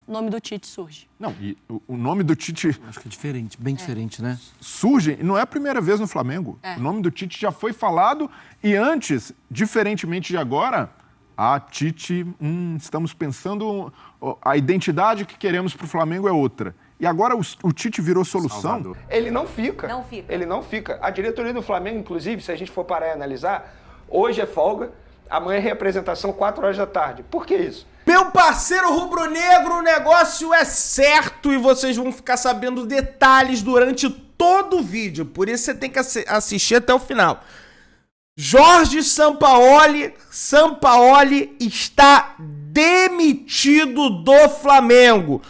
o nome do Tite surge. Não, e o nome do Tite... Acho que é diferente, bem diferente, né? Surge, e não é a primeira vez no Flamengo. O nome do Tite já foi falado e antes, diferentemente de agora, Tite, estamos pensando, a identidade que queremos para o Flamengo é outra. E agora o Tite virou solução. Salvador. Ele não fica. Não fica. Ele não fica. A diretoria do Flamengo, inclusive, se a gente for parar e analisar, hoje é folga, amanhã é representação 4 horas da tarde. Por que isso? Meu parceiro rubro-negro, o negócio é certo e vocês vão ficar sabendo detalhes durante todo o vídeo. Por isso você tem que assistir até o final. Jorge Sampaoli está demitido do Flamengo.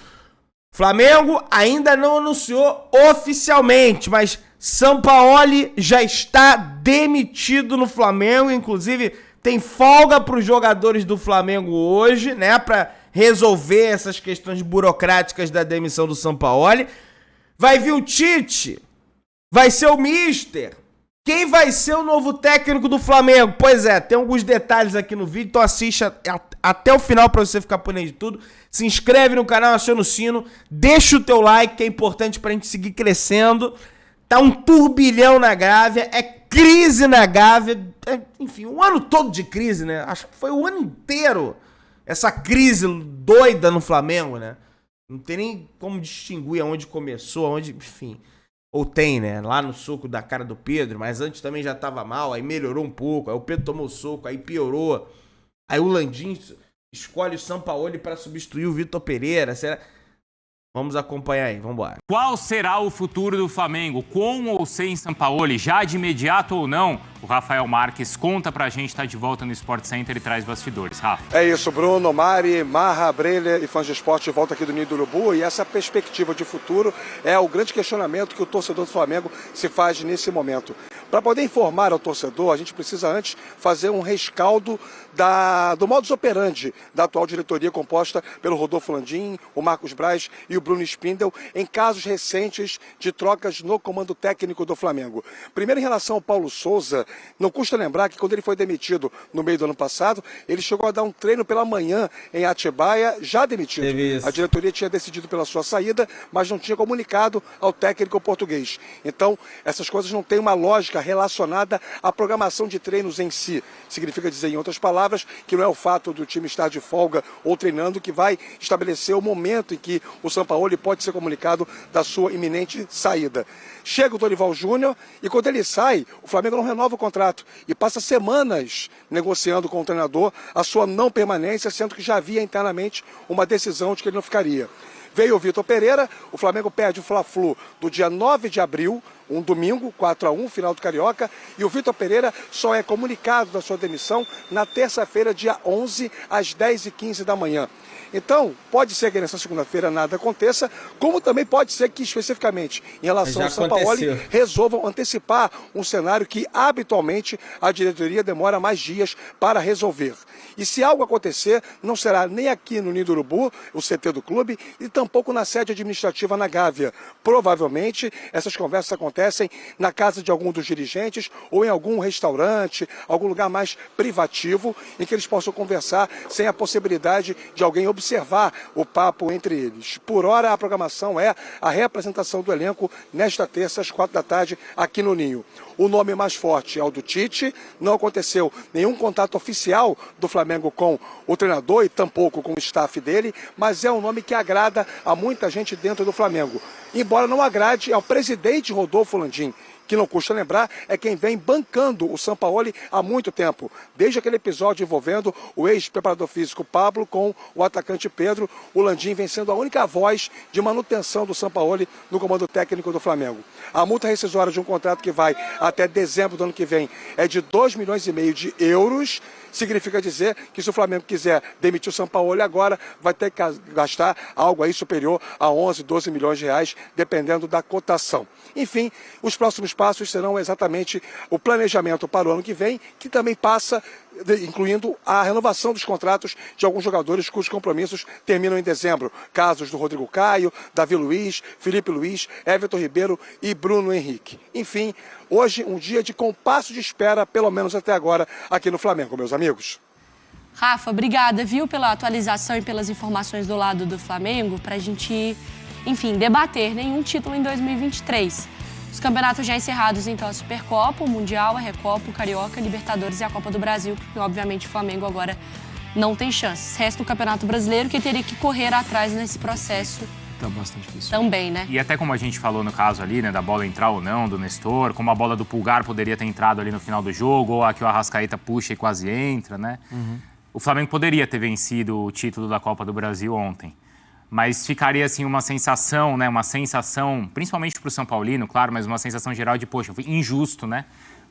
Flamengo ainda não anunciou oficialmente, mas Sampaoli já está demitido no Flamengo, inclusive tem folga para os jogadores do Flamengo hoje, né, para resolver essas questões burocráticas da demissão do Sampaoli. Vai vir o Tite, vai ser o Mister. Quem vai ser o novo técnico do Flamengo? Pois é, tem alguns detalhes aqui no vídeo, então assiste até o final para você ficar por dentro de tudo. Se inscreve no canal, aciona o sino, deixa o teu like, que é importante pra gente seguir crescendo. Tá um turbilhão na Gávea, é crise na Gávea, enfim, um ano todo de crise, né? Acho que foi o ano inteiro essa crise doida no Flamengo, né? Não tem nem como distinguir aonde começou, aonde, enfim... Ou tem, né? Lá no soco da cara do Pedro, mas antes também já tava mal, aí melhorou um pouco, aí o Pedro tomou soco, aí piorou. Aí o Landim escolhe o Sampaoli para substituir o Vitor Pereira. Será? Vamos acompanhar aí, vamos embora. Qual será o futuro do Flamengo? Com ou sem Sampaoli? Já de imediato ou não? O Rafael Marques conta pra gente, tá de volta no Sport Center e traz bastidores. Rafa. É isso, Bruno, Mari, Marra, Breler e fãs de esporte de volta aqui do Ninho do Urubu. E essa perspectiva de futuro é o grande questionamento que o torcedor do Flamengo se faz nesse momento. Para poder informar ao torcedor, a gente precisa antes fazer um rescaldo do modus operandi da atual diretoria composta pelo Rodolfo Landim, o Marcos Braz e o Bruno Spindel em casos recentes de trocas no comando técnico do Flamengo. Primeiro, em relação ao Paulo Souza, não custa lembrar que quando ele foi demitido no meio do ano passado, ele chegou a dar um treino pela manhã em Atibaia, já demitido. A diretoria tinha decidido pela sua saída, mas não tinha comunicado ao técnico português. Então, essas coisas não têm uma lógica relacionada à programação de treinos em si. Significa dizer, em outras palavras, que não é o fato do time estar de folga ou treinando que vai estabelecer o momento em que o Sampaoli pode ser comunicado da sua iminente saída. Chega o Dorival Júnior e quando ele sai, o Flamengo não renova o contrato e passa semanas negociando com o treinador a sua não permanência, sendo que já havia internamente uma decisão de que ele não ficaria. Veio o Vitor Pereira, o Flamengo perde o Fla-Flu do dia 9 de abril, um domingo, 4-1, final do Carioca, e o Vitor Pereira só é comunicado da sua demissão na terça-feira, dia 11, às 10h15 da manhã. Então, pode ser que nessa segunda-feira nada aconteça, como também pode ser que, especificamente, em relação ao Sampaoli, resolvam antecipar um cenário que, habitualmente, a diretoria demora mais dias para resolver. E se algo acontecer, não será nem aqui no Ninho do Urubu, o CT do clube, e tampouco na sede administrativa na Gávea. Provavelmente, essas conversas acontecem na casa de algum dos dirigentes ou em algum restaurante, algum lugar mais privativo, em que eles possam conversar sem a possibilidade de alguém observar o papo entre eles. Por hora, a programação é a reapresentação do elenco nesta terça, às 4 da tarde, aqui no Ninho. O nome mais forte é o do Tite, não aconteceu nenhum contato oficial do Flamengo com o treinador e tampouco com o staff dele, mas é um nome que agrada a muita gente dentro do Flamengo. Embora não agrade ao presidente Rodolfo Landim, que não custa lembrar, é quem vem bancando o Sampaoli há muito tempo. Desde aquele episódio envolvendo o ex-preparador físico Pablo com o atacante Pedro, o Landim vem sendo a única voz de manutenção do Sampaoli no comando técnico do Flamengo. A multa rescisória de um contrato que vai até dezembro do ano que vem é de 2,5 milhões de euros. Significa dizer que se o Flamengo quiser demitir o Sampaoli agora, vai ter que gastar algo aí superior a 11, 12 milhões de reais, dependendo da cotação. Enfim, os próximos passos serão exatamente o planejamento para o ano que vem, que também passa, incluindo a renovação dos contratos de alguns jogadores cujos compromissos terminam em dezembro. Casos do Rodrigo Caio, Davi Luiz, Felipe Luiz, Everton Ribeiro e Bruno Henrique. Enfim, hoje um dia de compasso de espera, pelo menos até agora, aqui no Flamengo, meus amigos. Rafa, obrigada, viu, pela atualização e pelas informações do lado do Flamengo, pra gente, enfim, debater nenhum título em 2023. Os campeonatos já encerrados, então, a Supercopa, o Mundial, a Recopa, o Carioca, a Libertadores e a Copa do Brasil, porque, obviamente, o Flamengo agora não tem chances. Resta o Campeonato Brasileiro, que teria que correr atrás nesse processo. Tá bastante difícil. Também, né? E até como a gente falou no caso ali, né, da bola entrar ou não, do Nestor, como a bola do Pulgar poderia ter entrado ali no final do jogo, ou a que o Arrascaeta puxa e quase entra, né? O Flamengo poderia ter vencido o título da Copa do Brasil ontem. Mas ficaria, assim, uma sensação, né? Uma sensação, principalmente para o São Paulino, claro, mas uma sensação geral de, poxa, foi injusto, né?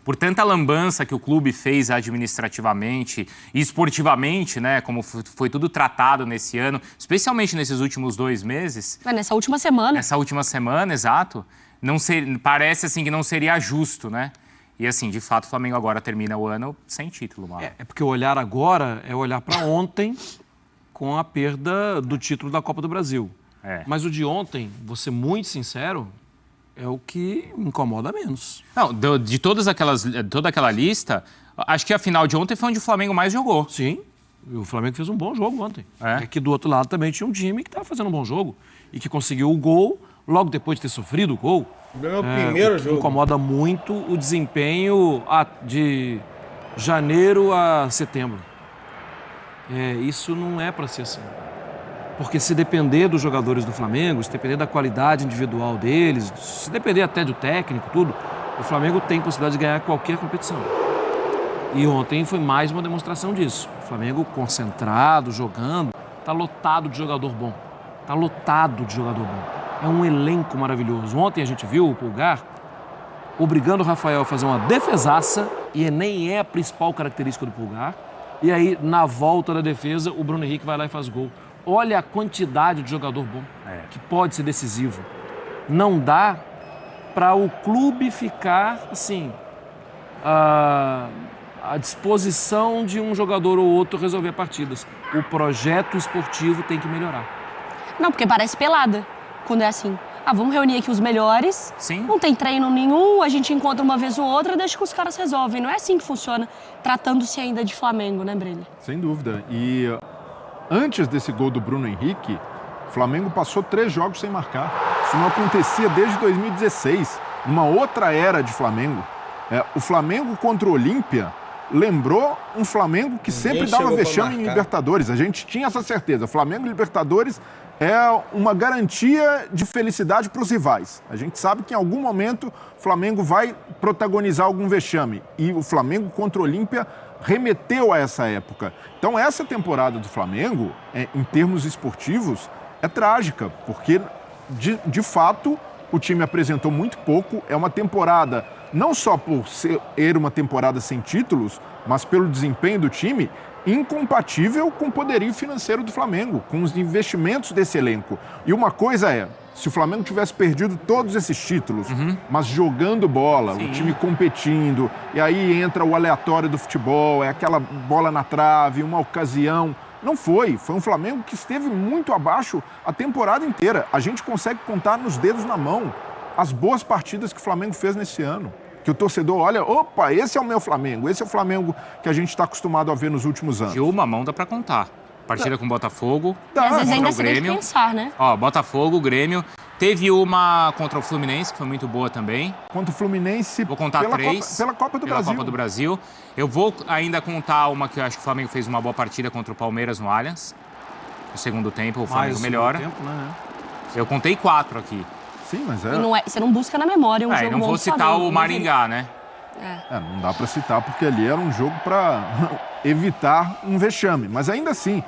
Por tanta lambança que o clube fez administrativamente e esportivamente, né? Como foi tudo tratado nesse ano, especialmente nesses últimos 2 meses. Nessa última semana. Nessa última semana, exato. Parece, assim, que não seria justo, né? E, assim, de fato, o Flamengo agora termina o ano sem título, Marlon. É porque o olhar agora é olhar para ontem com a perda do título da Copa do Brasil. Mas o de ontem, vou ser muito sincero, é o que me incomoda menos. Não, de toda aquela lista, acho que a final de ontem foi onde o Flamengo mais jogou. Sim, o Flamengo fez um bom jogo ontem. É que do outro lado também tinha um time que estava fazendo um bom jogo e que conseguiu o gol logo depois de ter sofrido o gol. O primeiro jogo. Incomoda muito o desempenho de janeiro a setembro. Isso não é para ser assim. Porque se depender dos jogadores do Flamengo, se depender da qualidade individual deles, se depender até do técnico, tudo, o Flamengo tem possibilidade de ganhar qualquer competição. E ontem foi mais uma demonstração disso. O Flamengo concentrado, jogando, está lotado de jogador bom. Está lotado de jogador bom. É um elenco maravilhoso. Ontem a gente viu o Pulgar obrigando o Rafael a fazer uma defesaça, e nem é a principal característica do Pulgar. E aí, na volta da defesa, o Bruno Henrique vai lá e faz gol. Olha a quantidade de jogador bom que pode ser decisivo. Não dá para o clube ficar, assim, à disposição de um jogador ou outro resolver partidas. O projeto esportivo tem que melhorar. Não, porque parece pelada quando é assim. Vamos reunir aqui os melhores. Sim. Não tem treino nenhum, a gente encontra uma vez ou outra, deixa que os caras resolvem. Não é assim que funciona, tratando-se ainda de Flamengo, né, Brilha? Sem dúvida. E antes desse gol do Bruno Henrique, o Flamengo passou 3 jogos sem marcar. Isso não acontecia desde 2016, numa outra era de Flamengo. O Flamengo contra o Olímpia lembrou um Flamengo que sempre dava vexame em Libertadores. A gente tinha essa certeza. Flamengo e Libertadores é uma garantia de felicidade para os rivais. A gente sabe que em algum momento o Flamengo vai protagonizar algum vexame. E o Flamengo contra o Olímpia remeteu a essa época. Então essa temporada do Flamengo, em termos esportivos, é trágica, porque de fato o time apresentou muito pouco. É uma temporada, não só por ser uma temporada sem títulos, mas pelo desempenho do time, incompatível com o poderio financeiro do Flamengo, com os investimentos desse elenco. E uma coisa se o Flamengo tivesse perdido todos esses títulos, mas jogando bola, o time competindo, e aí entra o aleatório do futebol, é aquela bola na trave, uma ocasião. Não foi. Foi um Flamengo que esteve muito abaixo a temporada inteira. A gente consegue contar nos dedos na mão as boas partidas que o Flamengo fez nesse ano. Que o torcedor olha, opa, esse é o meu Flamengo, esse é o Flamengo que a gente está acostumado a ver nos últimos anos. De uma mão dá pra contar. Partida com o Botafogo, Às vezes ainda contra o se tem que Grêmio. pensar, né? Botafogo, Grêmio. Teve uma contra o Fluminense, que foi muito boa também. Contra o Fluminense, vou contar pela 3. Pela Copa do Brasil. Copa do Brasil. Eu vou ainda contar uma que eu acho que o Flamengo fez uma boa partida contra o Palmeiras no Allianz. No segundo tempo, o Flamengo melhora. Tempo, né? Eu contei 4 aqui. Sim, mas você não busca na memória um jogo não bom vou do citar Flamengo, o Maringá, né? não dá para citar, porque ali era um jogo para evitar um vexame. Mas ainda assim,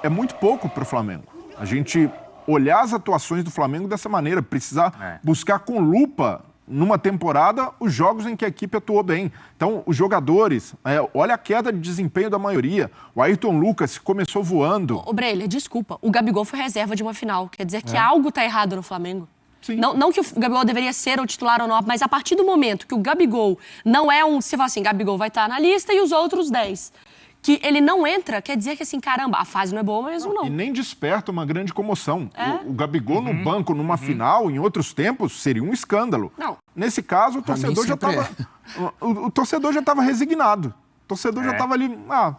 é muito pouco para o Flamengo. A gente olhar as atuações do Flamengo dessa maneira, precisar buscar com lupa, numa temporada, os jogos em que a equipe atuou bem. Então, os jogadores, olha a queda de desempenho da maioria. O Ayrton Lucas começou voando. Ô, Breilha, desculpa, o Gabigol foi reserva de uma final. Quer dizer que algo está errado no Flamengo. Sim. Não que o Gabigol deveria ser o titular ou não, mas a partir do momento que o Gabigol não é você fala assim, Gabigol vai estar na lista e os outros 10. Que ele não entra, quer dizer que assim, caramba, a fase não é boa mesmo, não. E nem desperta uma grande comoção. O Gabigol no banco, numa final, em outros tempos, seria um escândalo. Não. Nesse caso, o torcedor já estava... O torcedor já estava resignado. O torcedor já estava ali,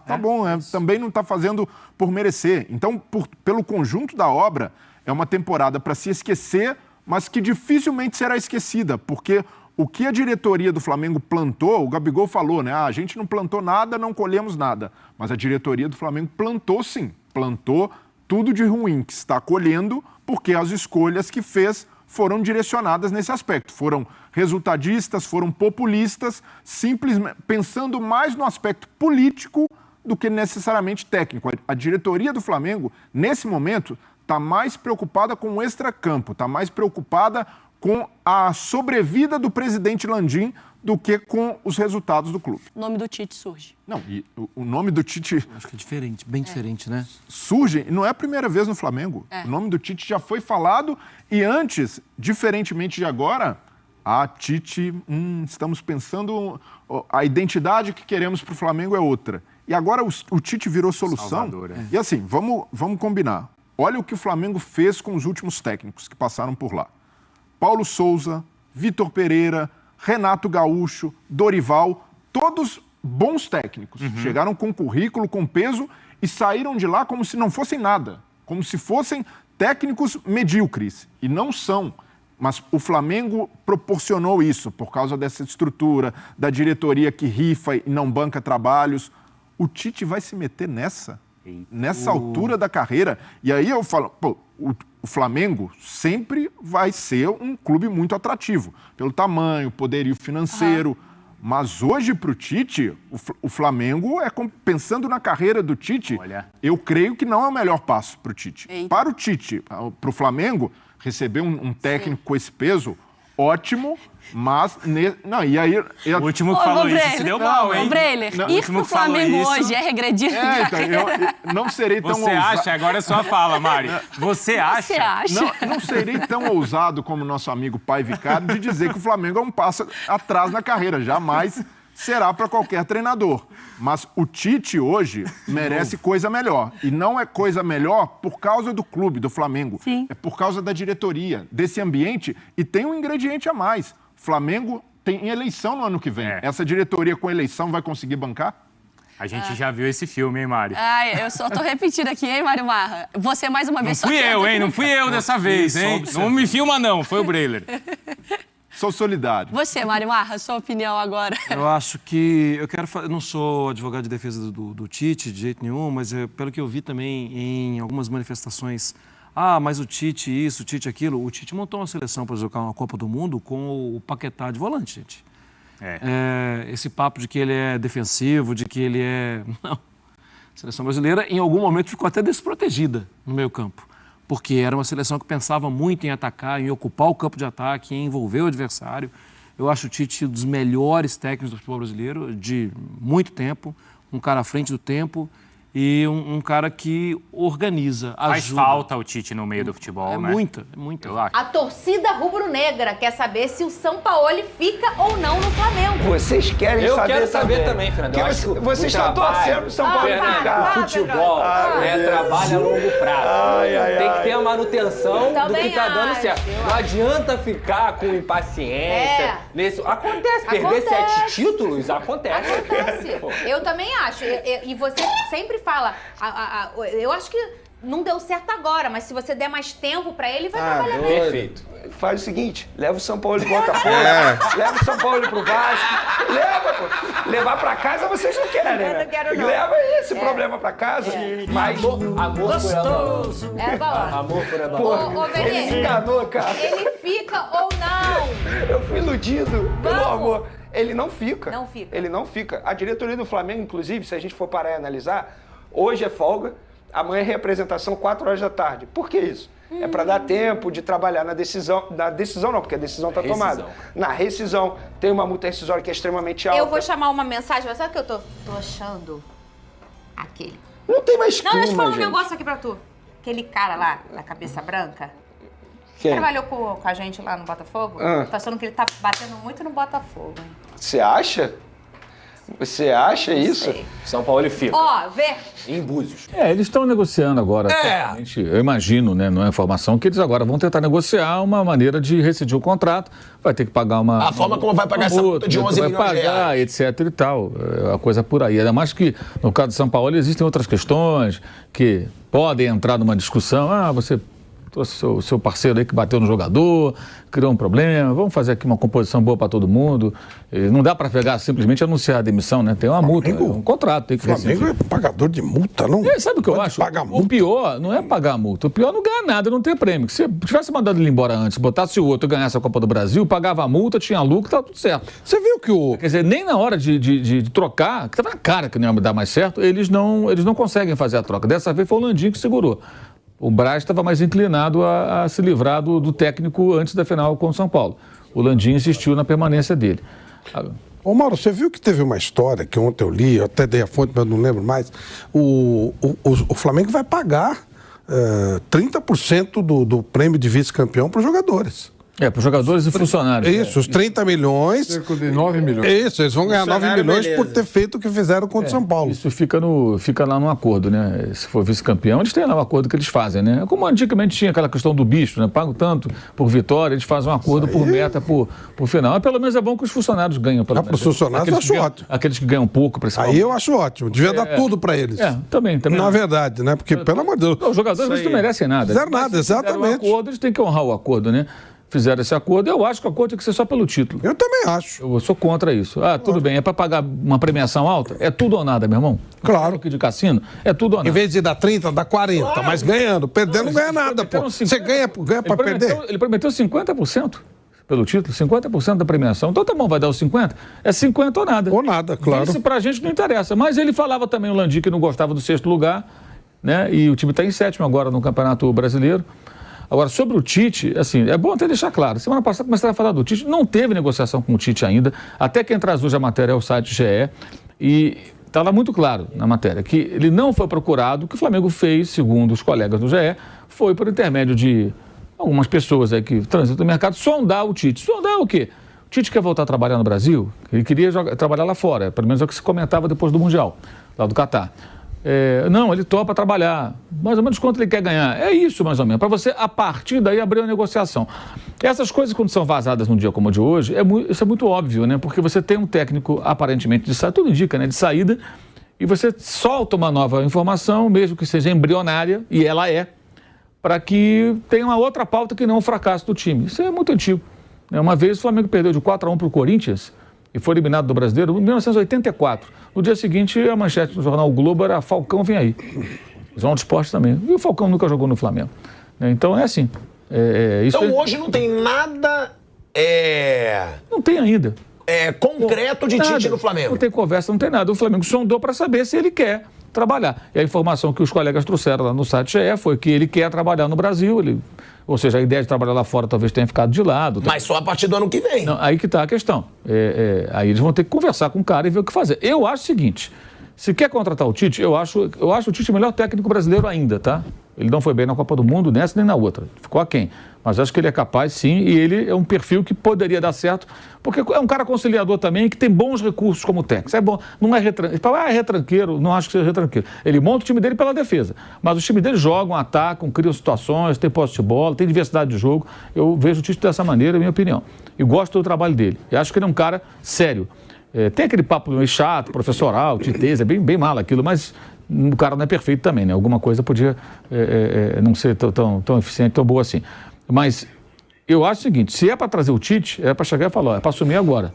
tá bom, também não está fazendo por merecer. Então, pelo conjunto da obra, é uma temporada para se esquecer, mas que dificilmente será esquecida, porque o que a diretoria do Flamengo plantou, o Gabigol falou, né? A gente não plantou nada, não colhemos nada. Mas a diretoria do Flamengo plantou sim, plantou tudo de ruim que está colhendo, porque as escolhas que fez foram direcionadas nesse aspecto. Foram resultadistas, foram populistas, simplesmente pensando mais no aspecto político do que necessariamente técnico. A diretoria do Flamengo, nesse momento, está mais preocupada com o extracampo, está mais preocupada com a sobrevida do presidente Landim do que com os resultados do clube. O nome do Tite surge. Não, e o nome do Tite... Acho que é diferente, bem diferente, né? Surge, não é a primeira vez no Flamengo. O nome do Tite já foi falado e antes, diferentemente de agora, a Tite, estamos pensando, a identidade que queremos para o Flamengo é outra. E agora o Tite virou solução. Salvador, E assim, vamos combinar. Olha o que o Flamengo fez com os últimos técnicos que passaram por lá. Paulo Souza, Vitor Pereira, Renato Gaúcho, Dorival, todos bons técnicos. Chegaram com currículo, com peso e saíram de lá como se não fossem nada. Como se fossem técnicos medíocres. E não são. Mas o Flamengo proporcionou isso por causa dessa estrutura, da diretoria que rifa e não banca trabalhos. O Tite vai se meter nessa altura da carreira. E aí eu falo, o Flamengo sempre vai ser um clube muito atrativo, pelo tamanho, poderio financeiro. Mas hoje, para o Tite, o Flamengo, pensando na carreira do Tite, eu creio que não é o melhor passo para o Tite. Para o Tite, para o Flamengo, receber um técnico com esse peso, ótimo, mas... Não, e aí... O último que falou isso se deu mal, hein? Breler, ir pro Flamengo hoje é regredir na carreira. Eu não serei tão ousado. Você acha? Agora é só fala, Mari. Você acha? Não serei tão ousado como nosso amigo Pai Vicário de dizer que o Flamengo é um passo atrás na carreira. Jamais será para qualquer treinador. Mas o Tite hoje merece coisa melhor. E não é coisa melhor por causa do clube, do Flamengo. Sim. É por causa da diretoria, desse ambiente. E tem um ingrediente a mais. Flamengo tem eleição no ano que vem. Essa diretoria com eleição vai conseguir bancar? A gente já viu esse filme, hein, Mari? Eu só tô repetindo aqui, hein, Mário Marra? Você mais uma vez... Não fui eu, hein? Não fui eu dessa vez, hein? Não me filma, não. Foi o Breler. Sou solidário. Você, Mário Marra, sua opinião agora. Eu acho que... Eu não sou advogado de defesa do Tite, de jeito nenhum, mas pelo que eu vi também em algumas manifestações... mas o Tite isso, o Tite aquilo. O Tite montou uma seleção para jogar uma Copa do Mundo com o Paquetá de volante, gente. Esse papo de que ele é defensivo, de que ele é... Não. A seleção brasileira, em algum momento, ficou até desprotegida no meio campo. Porque era uma seleção que pensava muito em atacar, em ocupar o campo de ataque, em envolver o adversário. Eu acho o Tite um dos melhores técnicos do futebol brasileiro, de muito tempo, um cara à frente do tempo e um cara que organiza, ajuda. Faz falta o Tite no meio do futebol, né? Muita. Eu acho. A torcida rubro-negra quer saber se o Sampaoli fica ou não no Flamengo. Vocês querem saber? Eu quero saber também, Fernando. Vocês estão torcendo pro São Paulo ficar. Futebol trabalho a longo prazo. Tem que ter a manutenção do que tá dando certo. Não adianta ficar com impaciência. Acontece. Perder 7 títulos, acontece. Eu também acho. E você sempre fala, eu acho que não deu certo agora, mas se você der mais tempo pra ele, vai trabalhar bem. Perfeito. Faz o seguinte, leva o São Paulo pro Botafogo, leva o São Paulo pro Vasco, levar pra casa vocês não querem, né? Eu não quero, não. Leva esse problema pra casa, mas... Amor por amor. É bom. Amor por amor. Ele se enganou, cara. Ele fica ou não? Eu fui iludido, pelo amor. Ele não fica. Não fica. Ele não fica. A diretoria do Flamengo, inclusive, se a gente for parar e analisar, hoje é folga, amanhã é representação 4 horas da tarde. Por que isso? É para dar tempo de trabalhar na decisão. Na decisão não, porque a decisão está tomada. Na rescisão. Tem uma multa rescisória que é extremamente alta. Eu vou chamar uma mensagem, sabe o que eu tô achando? Aquele. Não tem mais clima, Não, deixa eu falar um gente. negócio aqui pra tu. Aquele cara lá, da cabeça branca, Quem? trabalhou com a gente lá no Botafogo. Tô achando que ele tá batendo muito no Botafogo, hein? Você acha? Você acha isso? São Paulo fica. Ó, vê. Em Búzios. Eles estão negociando agora. Eu imagino, né? Não é informação, que eles agora vão tentar negociar uma maneira de rescindir o contrato. Vai ter que pagar uma... A forma como vai pagar essa multa de 11 milhões de reais. Etc e tal. É a coisa por aí. Ainda mais que, no caso de São Paulo, existem outras questões que podem entrar numa discussão. Você trouxe o seu parceiro aí que bateu no jogador, criou um problema, vamos fazer aqui uma composição boa para todo mundo. Não dá para pegar simplesmente anunciar a demissão, né? Tem uma multa, um contrato. Tem que o Flamengo é pagador de multa, não? Sabe o que eu acho? O pior não é pagar a multa, o pior é não ganhar nada, não ter prêmio. Se tivesse mandado ele embora antes, botasse o outro e ganhasse a Copa do Brasil, pagava a multa, tinha lucro, estava tudo certo. Você viu que o... Quer dizer, nem na hora de trocar, que estava na cara que não ia dar mais certo, eles não conseguem fazer a troca. Dessa vez foi o Landinho que segurou. O Braz estava mais inclinado a se livrar do técnico antes da final com o São Paulo. O Landim insistiu na permanência dele. Ô Mauro, você viu que teve uma história que ontem eu li, eu até dei a fonte, mas não lembro mais. O Flamengo vai pagar 30% do prêmio de vice-campeão para os jogadores. Para os jogadores e funcionários. Isso, os 30 milhões. Cerca de 9 milhões. Isso, eles vão ganhar 9 milhões por ter feito o que fizeram contra o São Paulo. Isso fica lá no acordo, né? Se for vice-campeão, eles têm lá o acordo que eles fazem, né? Como antigamente tinha aquela questão do bicho, né? Pago tanto por vitória, eles fazem um acordo por meta, por final. Mas pelo menos é bom que os funcionários ganham. Para os funcionários eu acho ótimo. Aqueles que ganham pouco, principalmente. Aí eu acho ótimo. Devia dar tudo para eles. Também. Na verdade, né? Porque, pelo amor de Deus. Os jogadores não merecem nada. Fizeram nada, exatamente. Um acordo, eles têm que honrar o acordo, né? Fizeram esse acordo, eu acho que o acordo tem que ser só pelo título. Eu também acho. Eu sou contra isso. Tudo bem, é para pagar uma premiação alta? É tudo ou nada, meu irmão? Claro. Aqui de cassino, é tudo ou nada. Em vez de dar 30, dá 40, claro. Mas ganhando. Perdendo não ganha nada, pô. 50, você ganha para perder. Ele prometeu 50% pelo título, 50% da premiação. Então tá bom, vai dar os 50%? É 50 ou nada. Ou nada, claro. Isso pra gente não interessa. Mas ele falava também, o Landim, que não gostava do 6º lugar, né? E o time está em 7º agora no Campeonato Brasileiro. Agora, sobre o Tite, assim, é bom até deixar claro. Semana passada começaram a falar do Tite, não teve negociação com o Tite ainda, até que entra hoje a matéria é o site GE, e está lá muito claro na matéria que ele não foi procurado, o que o Flamengo fez, segundo os colegas do GE, foi por intermédio de algumas pessoas aí que transitam no mercado, sondar o Tite. Sondar o quê? O Tite quer voltar a trabalhar no Brasil? Ele queria trabalhar lá fora, pelo menos é o que se comentava depois do Mundial, lá do Catar. Não, ele topa trabalhar. Mais ou menos quanto ele quer ganhar. É isso, mais ou menos. Para você, a partir daí, abrir uma negociação. Essas coisas, quando são vazadas num dia como o de hoje, isso é muito óbvio, né? Porque você tem um técnico, aparentemente, de saída, tudo indica, né? De saída, e você solta uma nova informação, mesmo que seja embrionária, e ela para que tenha uma outra pauta que não o fracasso do time. Isso é muito antigo. Uma vez o Flamengo perdeu de 4-1 para o Corinthians, e foi eliminado do Brasileiro em 1984. No dia seguinte, a manchete do jornal o Globo era Falcão vem aí. O Jornal do Esporte também. E o Falcão nunca jogou no Flamengo. Então é assim. Então hoje não tem nada... Não tem ainda. Concreto de Tite no Flamengo. Não tem conversa, não tem nada. O Flamengo sondou para saber se ele quer trabalhar. E a informação que os colegas trouxeram lá no site foi que ele quer trabalhar no Brasil, ou seja, a ideia de trabalhar lá fora talvez tenha ficado de lado. Mas só a partir do ano que vem. Não, aí que está a questão. Aí eles vão ter que conversar com o cara e ver o que fazer. Eu acho o seguinte, se quer contratar o Tite, eu acho o Tite o melhor técnico brasileiro ainda, tá? Ele não foi bem na Copa do Mundo, nessa nem na outra. Ficou aquém. Mas acho que ele é capaz, sim, e ele é um perfil que poderia dar certo, porque é um cara conciliador também, que tem bons recursos como técnico. É bom, não é retranqueiro. É retranqueiro, não acho que seja retranqueiro. Ele monta o time dele pela defesa, mas os times dele jogam, atacam, criam situações, tem posse de bola, tem diversidade de jogo. Eu vejo o Tite dessa maneira, é a minha opinião. E gosto do trabalho dele. Eu acho que ele é um cara sério. Tem aquele papo meio chato, professoral, titez, é bem mal aquilo, mas o cara não é perfeito também, né? Alguma coisa podia não ser tão eficiente, tão boa assim. Mas eu acho o seguinte, se é para trazer o Tite, é para chegar e falar, é para assumir agora.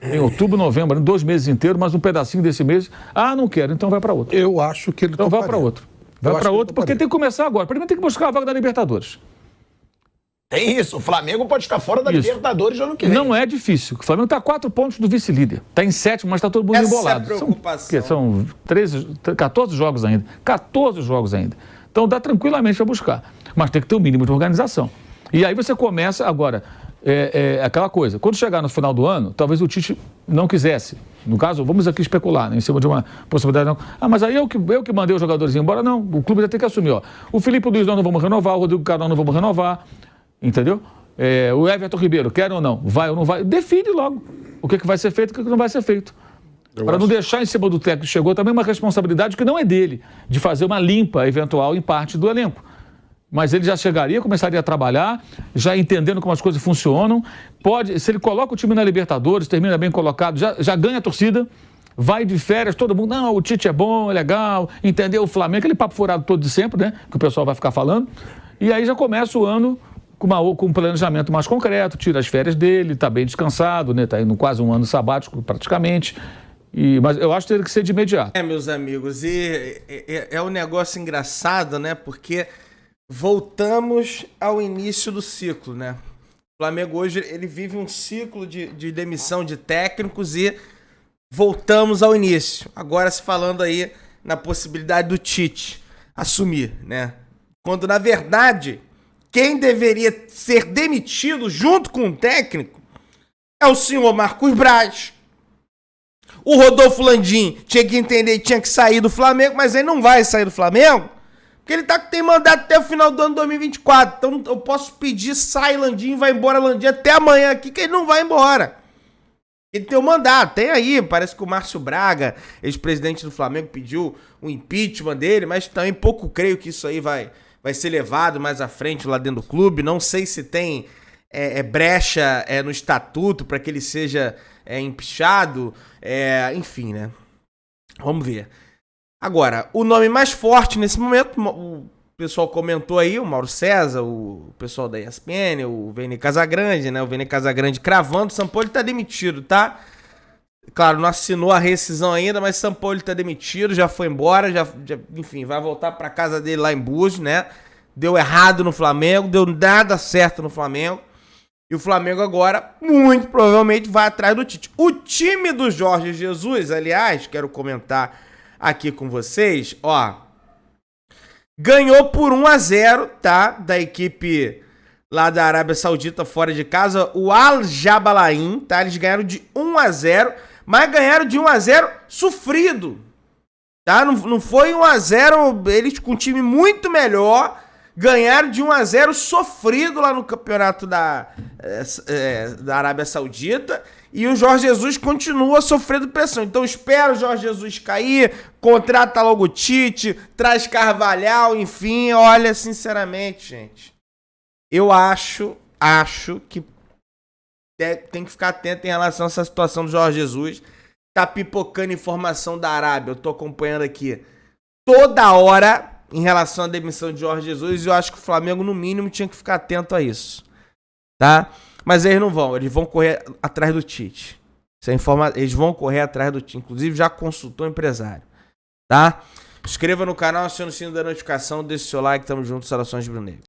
Em outubro, novembro, 2 meses inteiros, mas um pedacinho desse mês, não quero, então vai para outro. Eu acho que ele então vai para outro. Vai para outro porque tem que começar agora. Primeiro tem que buscar a vaga da Libertadores. Tem isso, o Flamengo pode estar fora da Libertadores no ano que vem. Não é difícil, o Flamengo está a 4 pontos do vice-líder. Está em 7º, mas está todo mundo embolado. Essa é a preocupação. São 14 jogos ainda. 14 jogos ainda. Então dá tranquilamente para buscar. Mas tem que ter um mínimo de organização. E aí você começa agora, aquela coisa. Quando chegar no final do ano, talvez o Tite não quisesse. No caso, vamos aqui especular, né, em cima de uma possibilidade. Não. Mas aí eu que mandei os jogadores embora. Não, o clube já tem que assumir. O Felipe Luiz nós não vamos renovar, o Rodrigo Caio nós não vamos renovar. Entendeu? O Everton Ribeiro, quer ou não? Vai ou não vai? Define logo o que vai ser feito e o que não vai ser feito. Para não deixar em cima do técnico que chegou também uma responsabilidade que não é dele, de fazer uma limpa eventual em parte do elenco. Mas ele já chegaria, começaria a trabalhar, já entendendo como as coisas funcionam. Se ele coloca o time na Libertadores, termina bem colocado, já ganha a torcida, vai de férias, todo mundo, não, o Tite é bom, é legal, entendeu o Flamengo, aquele papo furado todo de sempre, né? Que o pessoal vai ficar falando. E aí já começa o ano com um planejamento mais concreto, tira as férias dele, está bem descansado, né? Está indo quase um ano sabático praticamente. Mas eu acho que teria que ser de imediato. Meus amigos, e é um negócio engraçado, né? Porque voltamos ao início do ciclo, né? O Flamengo hoje ele vive um ciclo de demissão de técnicos e voltamos ao início. Agora se falando aí na possibilidade do Tite assumir, né? Quando na verdade quem deveria ser demitido junto com o técnico é o senhor Marcos Braz. O Rodolfo Landim tinha que entender que tinha que sair do Flamengo, mas ele não vai sair do Flamengo porque ele tem mandato até o final do ano de 2024. Então eu posso pedir, sai Landim, vai embora Landim até amanhã aqui, que ele não vai embora. Ele tem o mandato, tem aí, parece que o Márcio Braga, ex-presidente do Flamengo, pediu o impeachment dele, mas também pouco creio que isso aí vai ser levado mais à frente lá dentro do clube. Não sei se tem brecha no estatuto para que ele seja empichado, enfim, né? Vamos ver. Agora, o nome mais forte nesse momento, o pessoal comentou aí, o Mauro César, o pessoal da ESPN, o Vene Casagrande, né? O Vene Casagrande cravando, o Sampaoli tá demitido, tá? Claro, não assinou a rescisão ainda, mas Sampaoli tá demitido, já foi embora, enfim, vai voltar pra casa dele lá em Búzios, né? Deu errado no Flamengo, deu nada certo no Flamengo. E o Flamengo agora, muito provavelmente, vai atrás do Tite. O time do Jorge Jesus, aliás, quero comentar aqui com vocês, ó, ganhou por 1-0, tá? Da equipe lá da Arábia Saudita, fora de casa, o Al Jabalain, tá? Eles ganharam de 1-0, mas ganharam de 1-0 sofrido, tá? Não foi 1-0, eles com um time muito melhor, ganharam de 1-0 sofrido lá no campeonato da Arábia Saudita. E o Jorge Jesus continua sofrendo pressão. Então espera o Jorge Jesus cair, contrata logo o Tite, traz Carvalhal, enfim. Olha, sinceramente, gente, eu acho que tem que ficar atento em relação a essa situação do Jorge Jesus. Tá pipocando informação da Arábia, eu tô acompanhando aqui toda hora em relação à demissão de Jorge Jesus. E eu acho que o Flamengo, no mínimo, tinha que ficar atento a isso, tá? Mas eles não vão, eles vão correr atrás do Tite. Eles vão correr atrás do Tite. Inclusive, já consultou o empresário, tá? Inscreva no canal, acione o sino da notificação, deixe o seu like, tamo junto, saudações Bruno Negro.